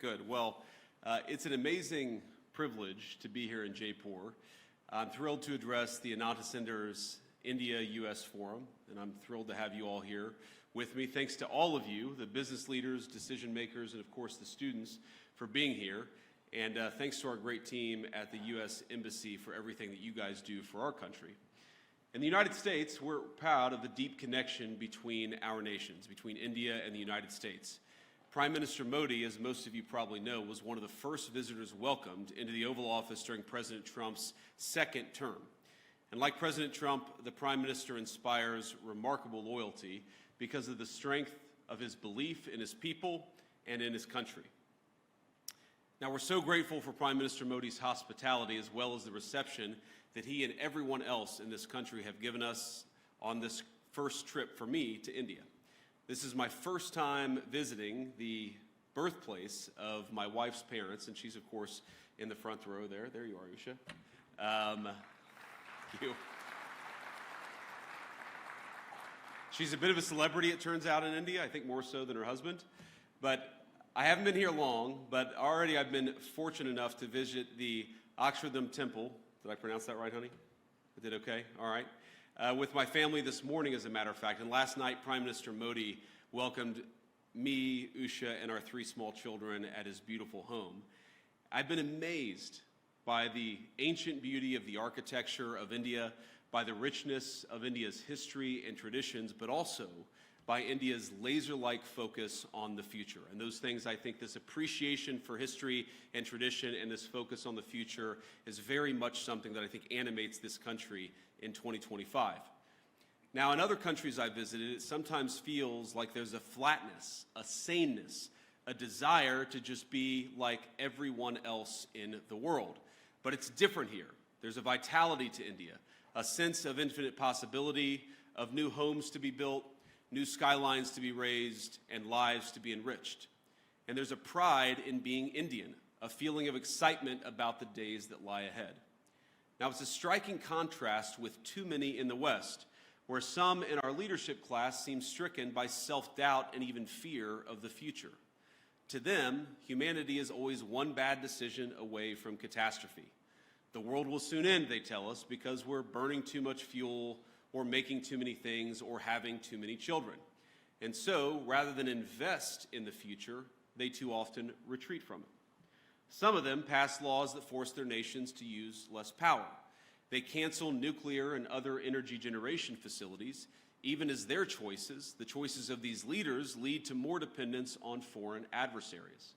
good. Well, it's an amazing privilege to be here in Jaipur. I'm thrilled to address the Ananta Center's India-U.S. Forum, and I'm thrilled to have you all here with me. Thanks to all of you, the business leaders, decision makers, and of course the students for being here. And thanks to our great team at the U.S. Embassy for everything that you guys do for our country. In the United States, we're proud of the deep connection between our nations, between India and the United States. Prime Minister Modi, as most of you probably know, was one of the first visitors welcomed into the Oval Office during President Trump's second term. And like President Trump, the Prime Minister inspires remarkable loyalty because of the strength of his belief in his people and in his country. Now, we're so grateful for Prime Minister Modi's hospitality as well as the reception that he and everyone else in this country have given us on this first trip for me to India. This is my first time visiting the birthplace of my wife's parents, and she's, of course, in the front row there. There you are, Usha. Thank you. She's a bit of a celebrity, it turns out, in India, I think more so than her husband. But I haven't been here long, but already I've been fortunate enough to visit the Akshardham Temple. Did I pronounce that right, honey? I did okay? All right. With my family this morning, as a matter of fact. And last night, Prime Minister Modi welcomed me, Usha, and our 3 small children at his beautiful home. I've been amazed by the ancient beauty of the architecture of India, by the richness of India's history and traditions, but also by India's laser-like focus on the future. And those things, I think this appreciation for history and tradition and this focus on the future is very much something that I think animates this country in 2025. Now, in other countries I've visited, it sometimes feels like there's a flatness, a saneness, a desire to just be like everyone else in the world. But it's different here. There's a vitality to India, a sense of infinite possibility, of new homes to be built, new skylines to be raised, and lives to be enriched. And there's a pride in being Indian, a feeling of excitement about the days that lie ahead. Now, it's a striking contrast with too many in the West, where some in our leadership class seem stricken by self-doubt and even fear of the future. To them, humanity is always one bad decision away from catastrophe. The world will soon end, they tell us, because we're burning too much fuel, or making too many things, or having too many children. And so, rather than invest in the future, they too often retreat from it. Some of them pass laws that force their nations to use less power. They cancel nuclear and other energy generation facilities, even as their choices, the choices of these leaders, lead to more dependence on foreign adversaries.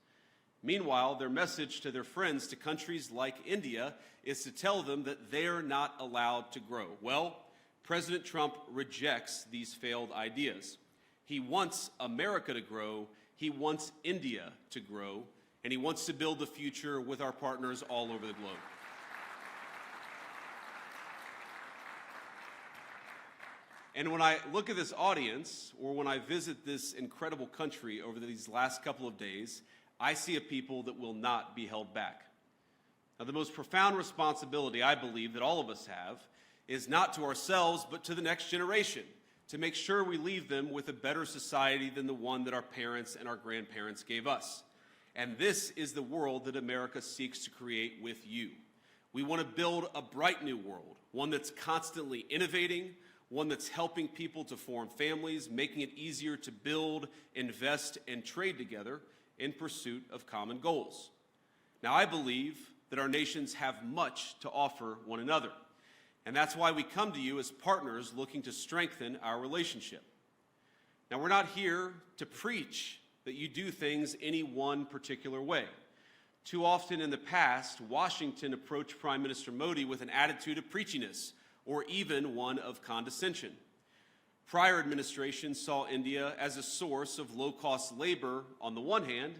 Meanwhile, their message to their friends, to countries like India, is to tell them that they're not allowed to grow. Well, President Trump rejects these failed ideas. He wants America to grow, he wants India to grow, and he wants to build the future with our partners all over the globe. And when I look at this audience, or when I visit this incredible country over these last couple of days, I see a people that will not be held back. Now, the most profound responsibility, I believe, that all of us have is not to ourselves, but to the next generation, to make sure we leave them with a better society than the one that our parents and our grandparents gave us. And this is the world that America seeks to create with you. We want to build a bright new world, one that's constantly innovating, one that's helping people to form families, making it easier to build, invest, and trade together in pursuit of common goals. Now, I believe that our nations have much to offer one another. And that's why we come to you as partners looking to strengthen our relationship. Now, we're not here to preach that you do things any one particular way. Too often in the past, Washington approached Prime Minister Modi with an attitude of preachiness, or even one of condescension. Prior administrations saw India as a source of low-cost labor on the one hand,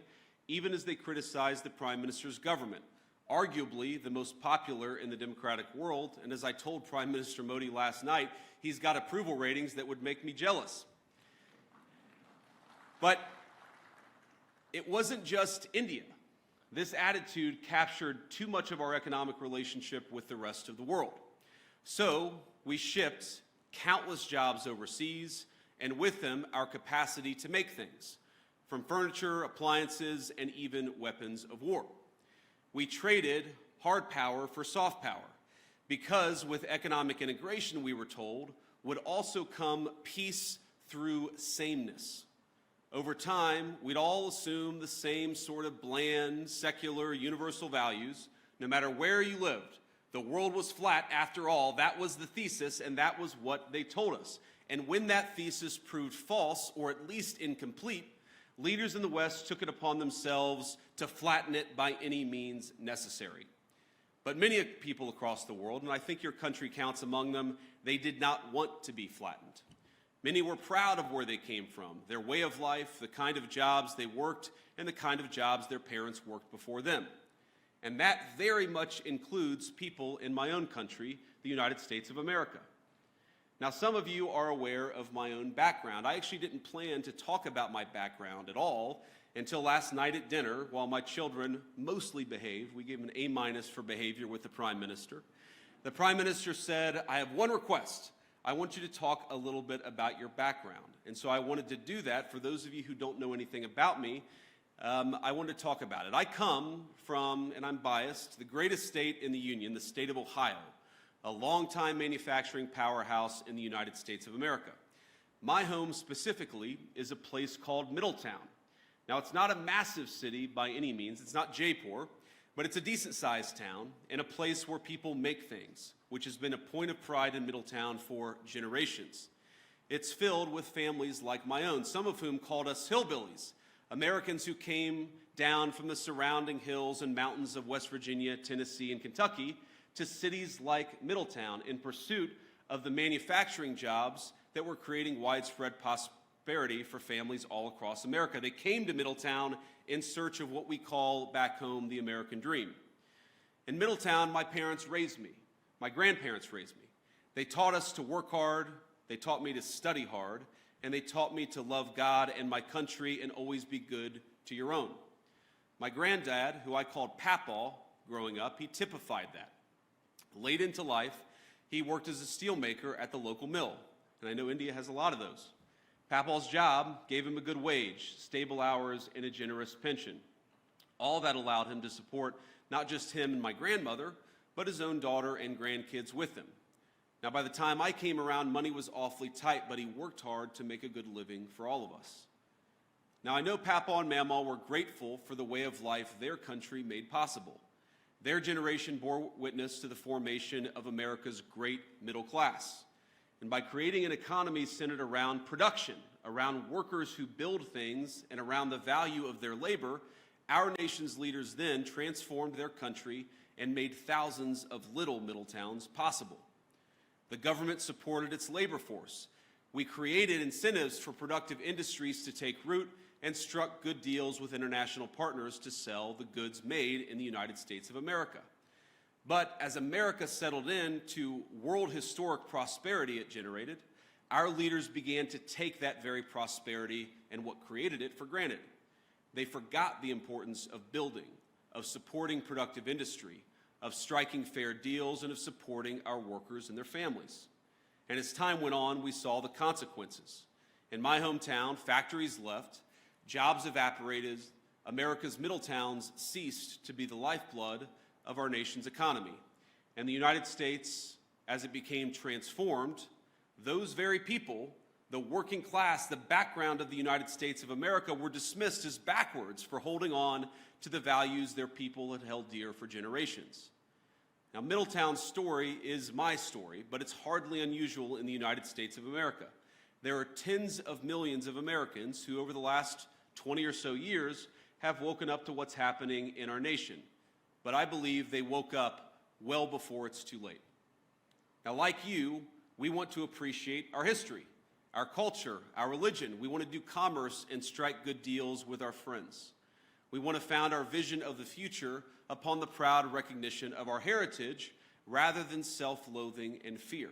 even as they criticized the Prime Minister's government, arguably the most popular in the democratic world. And as I told Prime Minister Modi last night, he's got approval ratings that would make me jealous. But it wasn't just India. This attitude captured too much of our economic relationship with the rest of the world. So we shipped countless jobs overseas, and with them our capacity to make things. from furniture, appliances, and even weapons of war. We traded hard power for soft power because with economic integration, we were told, would also come peace through sameness. Over time, we'd all assume the same sort of bland, secular, universal values, no matter where you lived. The world was flat after all. That was the thesis, and that was what they told us. And when that thesis proved false, or at least incomplete, leaders in the West took it upon themselves to flatten it by any means necessary. But many people across the world, and I think your country counts among them, they did not want to be flattened. Many were proud of where they came from, their way of life, the kind of jobs they worked, and the kind of jobs their parents worked before them. And that very much includes people in my own country, the United States of America. Now, some of you are aware of my own background. I actually didn't plan to talk about my background at all until last night at dinner while my children mostly behaved. We gave an A- for behavior with the Prime Minister. The Prime Minister said, I have one request. I want you to talk a little bit about your background. And so I wanted to do that. For those of you who don't know anything about me, I wanted to talk about it. I come from, and I'm biased, the greatest state in the Union, the state of Ohio, a longtime manufacturing powerhouse in the United States of America. My home specifically is a place called Middletown. Now, it's not a massive city by any means. It's not Jaipur, but it's a decent-sized town and a place where people make things, which has been a point of pride in Middletown for generations. It's filled with families like my own, some of whom called us hillbillies, Americans who came down from the surrounding hills and mountains of West Virginia, Tennessee, and Kentucky to cities like Middletown in pursuit of the manufacturing jobs that were creating widespread prosperity for families all across America. They came to Middletown in search of what we call back home the American dream. In Middletown, my parents raised me. My grandparents raised me. They taught us to work hard, they taught me to study hard, and they taught me to love God and my country and always be good to your own. My granddad, who I called Papaw growing up, he typified that. Late into life, he worked as a steelmaker at the local mill, and I know India has a lot of those. Papaw's job gave him a good wage, stable hours, and a generous pension. All that allowed him to support not just him and my grandmother, but his own daughter and grandkids with him. Now, by the time I came around, money was awfully tight, but he worked hard to make a good living for all of us. Now, I know Papaw and Mamaw were grateful for the way of life their country made possible. Their generation bore witness to the formation of America's great middle class. And by creating an economy centered around production, around workers who build things, and around the value of their labor, our nation's leaders then transformed their country and made thousands of little Middletowns possible. The government supported its labor force. We created incentives for productive industries to take root and struck good deals with international partners to sell the goods made in the United States of America. But as America settled into world historic prosperity it generated, our leaders began to take that very prosperity and what created it for granted. They forgot the importance of building, of supporting productive industry, of striking fair deals, and of supporting our workers and their families. And as time went on, we saw the consequences. In my hometown, factories left, jobs evaporated, America's middle towns ceased to be the lifeblood of our nation's economy. And the United States, as it became transformed, those very people, the working class, the background of the United States of America, were dismissed as backwards for holding on to the values their people had held dear for generations. Now, Middletown's story is my story, but it's hardly unusual in the United States of America. There are tens of millions of Americans who, over the last 20 or so years, have woken up to what's happening in our nation. But I believe they woke up well before it's too late. Now, like you, we want to appreciate our history, our culture, our religion. We want to do commerce and strike good deals with our friends. We want to found our vision of the future upon the proud recognition of our heritage rather than self-loathing and fear.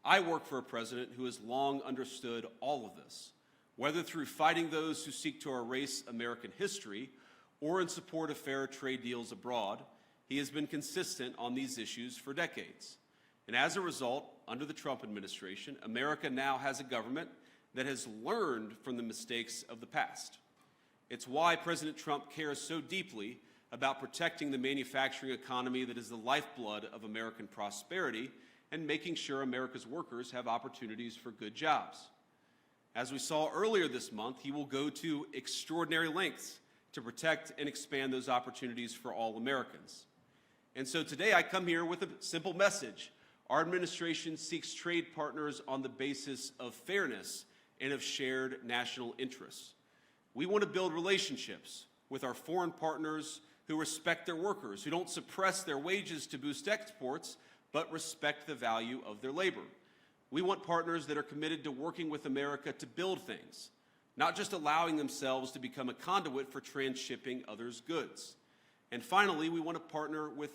I work for a president who has long understood all of this, whether through fighting those who seek to erase American history or in support of fair trade deals abroad. He has been consistent on these issues for decades. And as a result, under the Trump administration, America now has a government that has learned from the mistakes of the past. It's why President Trump cares so deeply about protecting the manufacturing economy that is the lifeblood of American prosperity and making sure America's workers have opportunities for good jobs. As we saw earlier this month, he will go to extraordinary lengths to protect and expand those opportunities for all Americans. And so today I come here with a simple message. Our administration seeks trade partners on the basis of fairness and of shared national interests. We want to build relationships with our foreign partners who respect their workers, who don't suppress their wages to boost exports, but respect the value of their labor. We want partners that are committed to working with America to build things, not just allowing themselves to become a conduit for transshipping others' goods. And finally, we want to partner with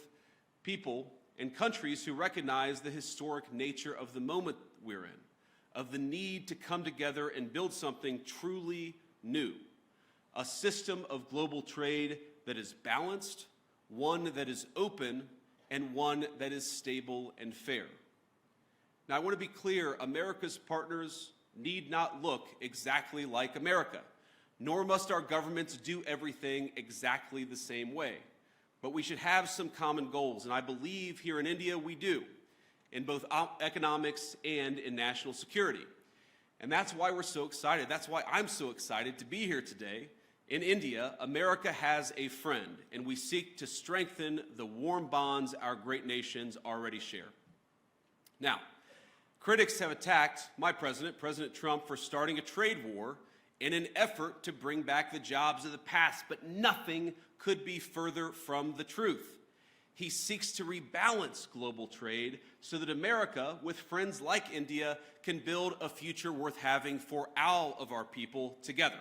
people and countries who recognize the historic nature of the moment we're in, of the need to come together and build something truly new, a system of global trade that is balanced, one that is open, and one that is stable and fair. Now, I want to be clear, America's partners need not look exactly like America, nor must our governments do everything exactly the same way. But we should have some common goals, and I believe here in India we do, in both economics and in national security. And that's why we're so excited. That's why I'm so excited to be here today. In India, America has a friend, and we seek to strengthen the warm bonds our great nations already share. Now, critics have attacked my president, President Trump, for starting a trade war in an effort to bring back the jobs of the past, but nothing could be further from the truth. He seeks to rebalance global trade so that America, with friends like India, can build a future worth having for all of our people together.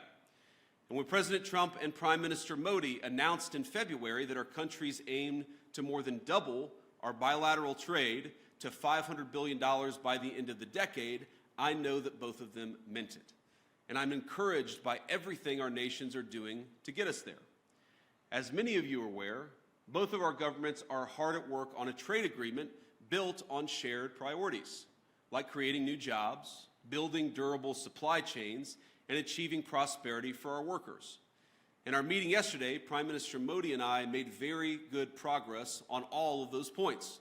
And when President Trump and Prime Minister Modi announced in February that our countries aim to more than double our bilateral trade to $500 billion by the end of the decade, I know that both of them meant it. And I'm encouraged by everything our nations are doing to get us there. As many of you are aware, both of our governments are hard at work on a trade agreement built on shared priorities, like creating new jobs, building durable supply chains, and achieving prosperity for our workers. In our meeting yesterday, Prime Minister Modi and I made very good progress on all of those points.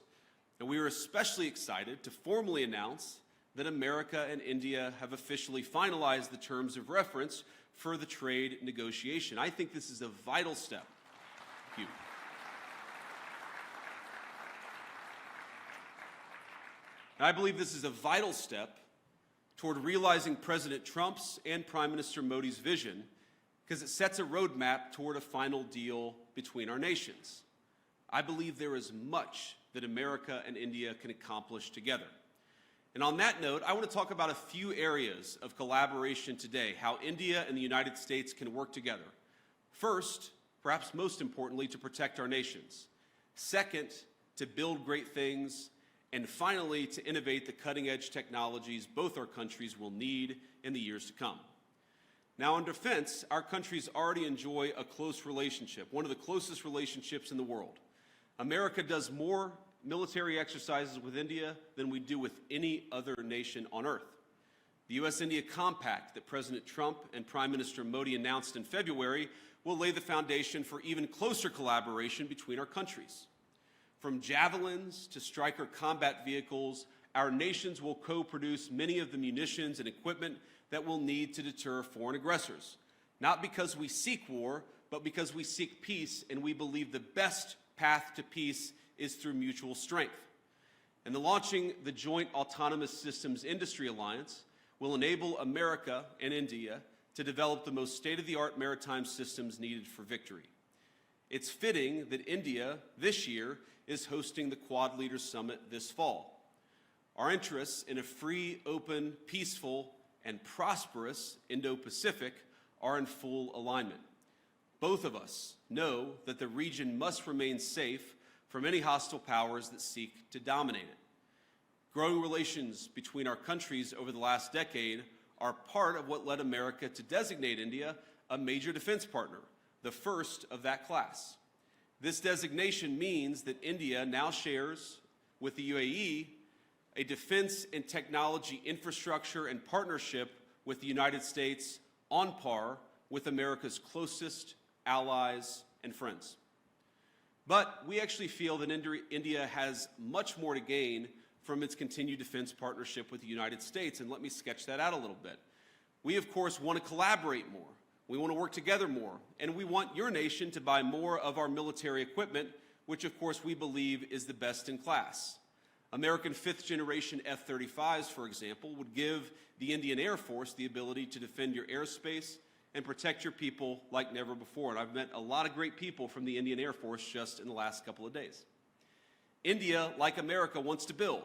And we were especially excited to formally announce that America and India have officially finalized the terms of reference for the trade negotiation. I think this is a vital step. Thank you. And I believe this is a vital step toward realizing President Trump's and Prime Minister Modi's vision, because it sets a roadmap toward a final deal between our nations. I believe there is much that America and India can accomplish together. And on that note, I want to talk about a few areas of collaboration today, how India and the United States can work together. First, perhaps most importantly, to protect our nations. Second, to build great things. And finally, to innovate the cutting-edge technologies both our countries will need in the years to come. Now, on defense, our countries already enjoy a close relationship, one of the closest relationships in the world. America does more military exercises with India than we do with any other nation on earth. The U.S.-India Compact that President Trump and Prime Minister Modi announced in February will lay the foundation for even closer collaboration between our countries. From javelins to Stryker combat vehicles, our nations will co-produce many of the munitions and equipment that we'll need to deter foreign aggressors. Not because we seek war, but because we seek peace, and we believe the best path to peace is through mutual strength. And the launching the Joint Autonomous Systems Industry Alliance will enable America and India to develop the most state-of-the-art maritime systems needed for victory. It's fitting that India, this year, is hosting the Quad Leaders Summit this fall. Our interests in a free, open, peaceful, and prosperous Indo-Pacific are in full alignment. Both of us know that the region must remain safe from any hostile powers that seek to dominate it. Growing relations between our countries over the last decade are part of what led America to designate India a major defense partner, the first of that class. This designation means that India now shares with the UAE a defense and technology infrastructure and partnership with the United States on par with America's closest allies and friends. But we actually feel that India has much more to gain from its continued defense partnership with the United States, and let me sketch that out a little bit. We, of course, want to collaborate more. We want to work together more, and we want your nation to buy more of our military equipment, which, of course, we believe is the best in class. American fifth-generation F-35s, for example, would give the Indian Air Force the ability to defend your airspace and protect your people like never before. And I've met a lot of great people from the Indian Air Force just in the last couple of days. India, like America, wants to build,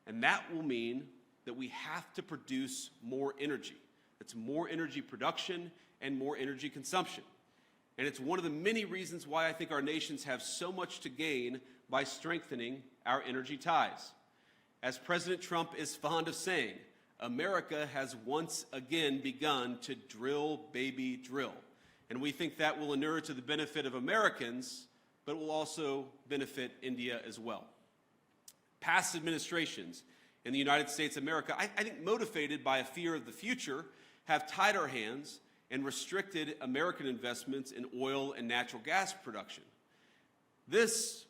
and that will mean that we have to produce more energy. It's more energy production and more energy consumption. And it's one of the many reasons why I think our nations have so much to gain by strengthening our energy ties. As President Trump is fond of saying, America has once again begun to drill, baby, drill. And we think that will inure to the benefit of Americans, but will also benefit India as well. Past administrations in the United States of America, I think motivated by a fear of the future, have tied our hands and restricted American investments in oil and natural gas production. This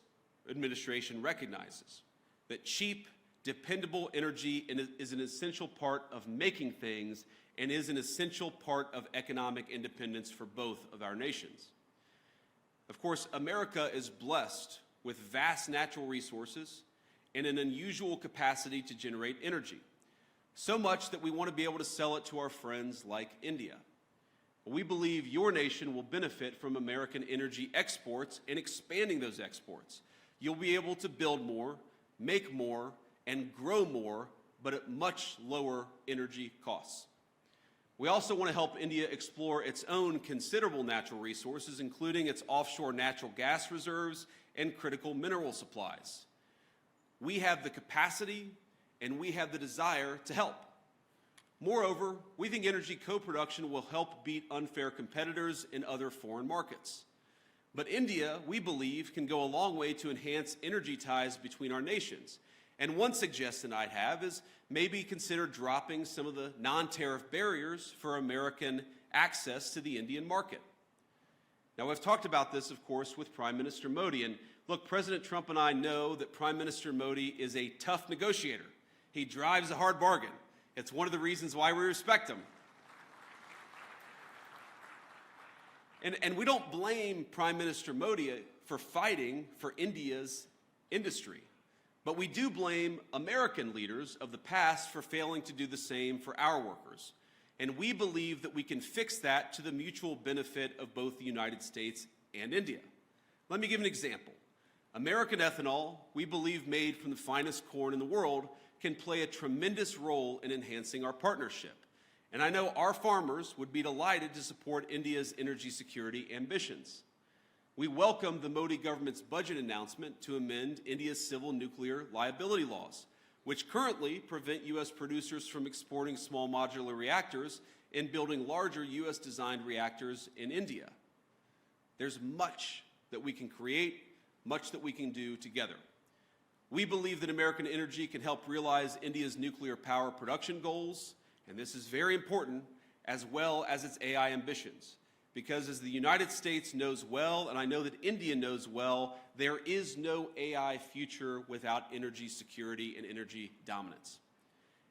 administration recognizes that cheap, dependable energy is an essential part of making things and is an essential part of economic independence for both of our nations. Of course, America is blessed with vast natural resources and an unusual capacity to generate energy, so much that we want to be able to sell it to our friends like India. We believe your nation will benefit from American energy exports and expanding those exports. You'll be able to build more, make more, and grow more, but at much lower energy costs. We also want to help India explore its own considerable natural resources, including its offshore natural gas reserves and critical mineral supplies. We have the capacity and we have the desire to help. Moreover, we think energy co-production will help beat unfair competitors in other foreign markets. But India, we believe, can go a long way to enhance energy ties between our nations. And one suggestion I'd have is maybe consider dropping some of the non-tariff barriers for American access to the Indian market. Now, I've talked about this, of course, with Prime Minister Modi. And look, President Trump and I know that Prime Minister Modi is a tough negotiator. He drives a hard bargain. It's one of the reasons why we respect him. And we don't blame Prime Minister Modi for fighting for India's industry. But we do blame American leaders of the past for failing to do the same for our workers. And we believe that we can fix that to the mutual benefit of both the United States and India. Let me give an example. American ethanol, we believe made from the finest corn in the world, can play a tremendous role in enhancing our partnership. And I know our farmers would be delighted to support India's energy security ambitions. We welcome the Modi government's budget announcement to amend India's civil nuclear liability laws, which currently prevent U.S. producers from exporting small modular reactors and building larger U.S.-designed reactors in India. There's much that we can create, much that we can do together. We believe that American energy can help realize India's nuclear power production goals, and this is very important, as well as its AI ambitions. Because as the United States knows well, and I know that India knows well, there is no AI future without energy security and energy dominance.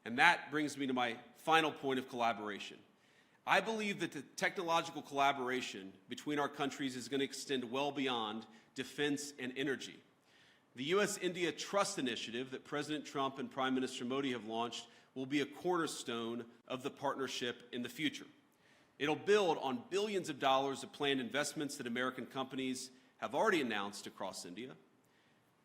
And that brings me to my final point of collaboration. I believe that the technological collaboration between our countries is going to extend well beyond defense and energy. The U.S.-India Trust Initiative that President Trump and Prime Minister Modi have launched will be a cornerstone of the partnership in the future. It'll build on billions of dollars of planned investments that American companies have already announced across India.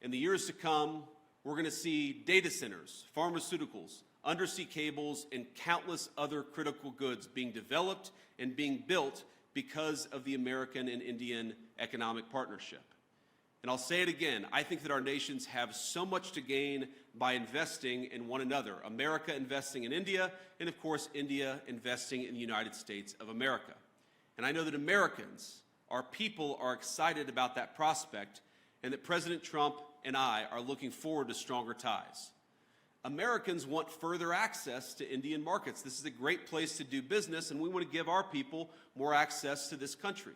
In the years to come, we're going to see data centers, pharmaceuticals, undersea cables, and countless other critical goods being developed and being built because of the American and Indian economic partnership. And I'll say it again, I think that our nations have so much to gain by investing in one another. America investing in India, and of course, India investing in the United States of America. And I know that Americans, our people, are excited about that prospect, and that President Trump and I are looking forward to stronger ties. Americans want further access to Indian markets. This is a great place to do business, and we want to give our people more access to this country.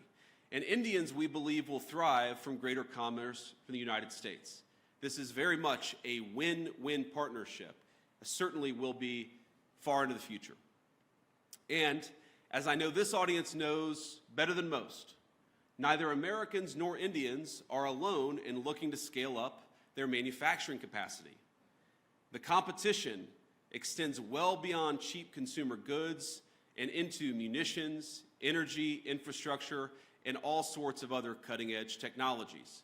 And Indians, we believe, will thrive from greater commerce from the United States. This is very much a win-win partnership. It certainly will be far into the future. And as I know this audience knows better than most, neither Americans nor Indians are alone in looking to scale up their manufacturing capacity. The competition extends well beyond cheap consumer goods and into munitions, energy, infrastructure, and all sorts of other cutting-edge technologies.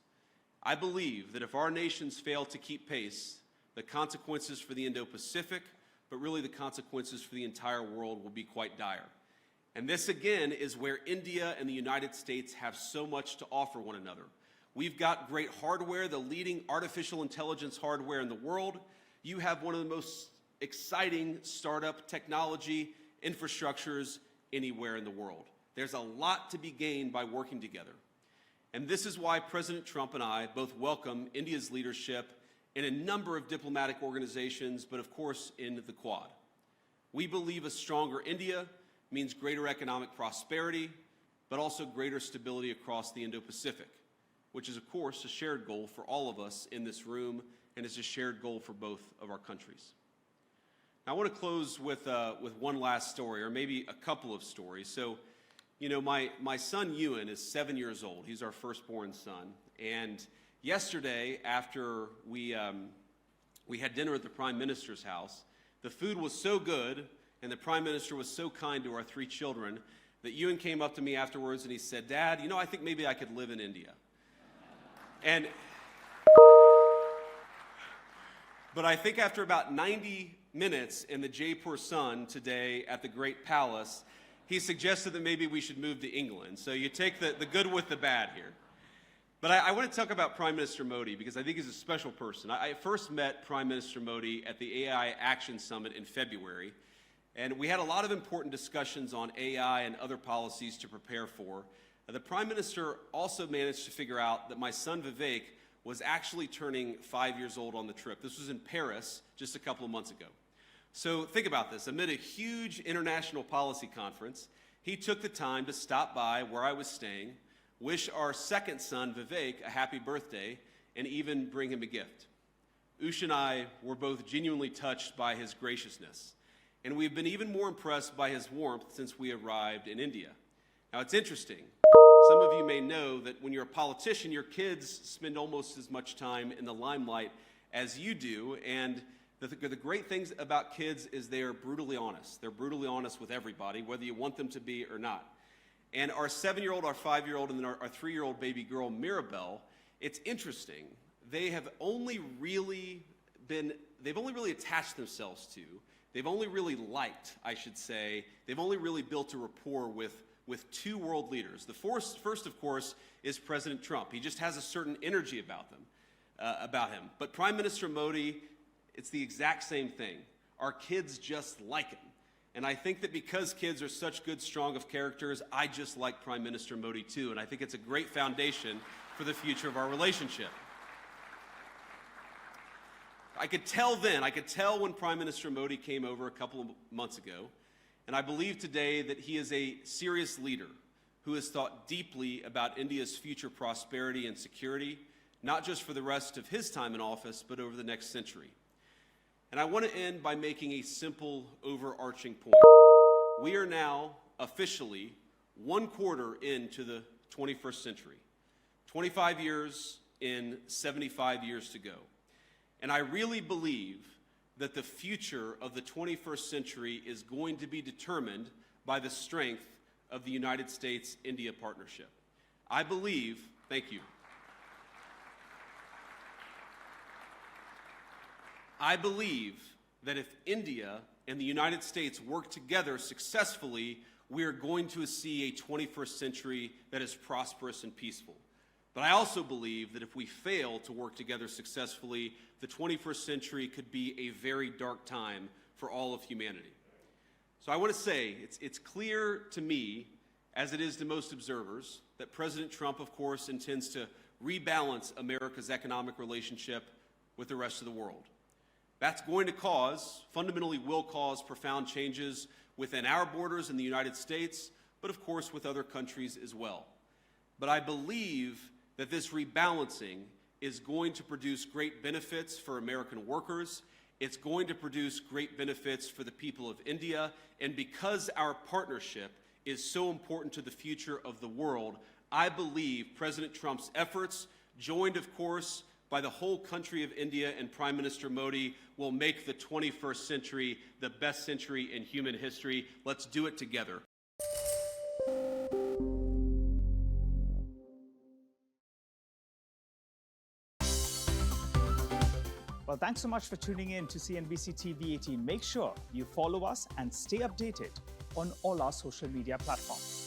I believe that if our nations fail to keep pace, the consequences for the Indo-Pacific, but really the consequences for the entire world, will be quite dire. And this, again, is where India and the United States have so much to offer one another. We've got great hardware, the leading artificial intelligence hardware in the world. You have one of the most exciting startup technology infrastructures anywhere in the world. There's a lot to be gained by working together. And this is why President Trump and I both welcome India's leadership in a number of diplomatic organizations, but of course in the Quad. We believe a stronger India means greater economic prosperity, but also greater stability across the Indo-Pacific, which is of course a shared goal for all of us in this room, and is a shared goal for both of our countries. Now, I want to close with one last story, or maybe a couple of stories. So, you know, my son Ewan is 7 years old. He's our firstborn son. And yesterday, after we had dinner at the Prime Minister's house, the food was so good, and the Prime Minister was so kind to our three children, that Ewan came up to me afterwards and he said, "Dad, you know, I think maybe I could live in India." But I think after about 90 minutes in the Jaipur sun today at the Great Palace, he suggested that maybe we should move to England. So you take the good with the bad here. But I want to talk about Prime Minister Modi because I think he's a special person. I first met Prime Minister Modi at the AI Action Summit in February, and we had a lot of important discussions on AI and other policies to prepare for. The Prime Minister also managed to figure out that my son Vivek was actually turning 5 years old on the trip. This was in Paris just a couple of months ago. So think about this. Amid a huge international policy conference, he took the time to stop by where I was staying, wish our second son, Vivek, a happy birthday, and even bring him a gift. Ush and I were both genuinely touched by his graciousness, and we've been even more impressed by his warmth since we arrived in India. Now, it's interesting. Some of you may know that when you're a politician, your kids spend almost as much time in the limelight as you do, and the great things about kids is they are brutally honest. They're brutally honest with everybody, whether you want them to be or not. And our 7-year-old, our 5-year-old, and then our 3-year-old baby girl, Mirabelle, it's interesting. They have only really attached themselves to, they've only really liked, I should say, they've only really built a rapport with two world leaders. The first, of course, is President Trump. He just has a certain energy about him. But Prime Minister Modi, it's the exact same thing. Our kids just like him. And I think that because kids are such good, strong of characters, I just like Prime Minister Modi too. And I think it's a great foundation for the future of our relationship. I could tell when Prime Minister Modi came over a couple of months ago, and I believe today that he is a serious leader who has thought deeply about India's future prosperity and security, not just for the rest of his time in office, but over the next century. And I want to end by making a simple, overarching point. We are now officially 1/4 into the 21st century, 25 years in 75 years to go. And I really believe that the future of the 21st century is going to be determined by the strength of the United States-India partnership. I believe, thank you. I believe that if India and the United States work together successfully, we are going to see a 21st century that is prosperous and peaceful. But I also believe that if we fail to work together successfully, the 21st century could be a very dark time for all of humanity. So I want to say, it's clear to me, as it is to most observers, that President Trump, of course, intends to rebalance America's economic relationship with the rest of the world. That's going to fundamentally will cause profound changes within our borders in the United States, but of course with other countries as well. But I believe that this rebalancing is going to produce great benefits for American workers. It's going to produce great benefits for the people of India. And because our partnership is so important to the future of the world, I believe President Trump's efforts, joined of course by the whole country of India and Prime Minister Modi, will make the 21st century the best century in human history. Let's do it together. Well, thanks so much for tuning in to CNBC-TV18. Make sure you follow us and stay updated on all our social media platforms.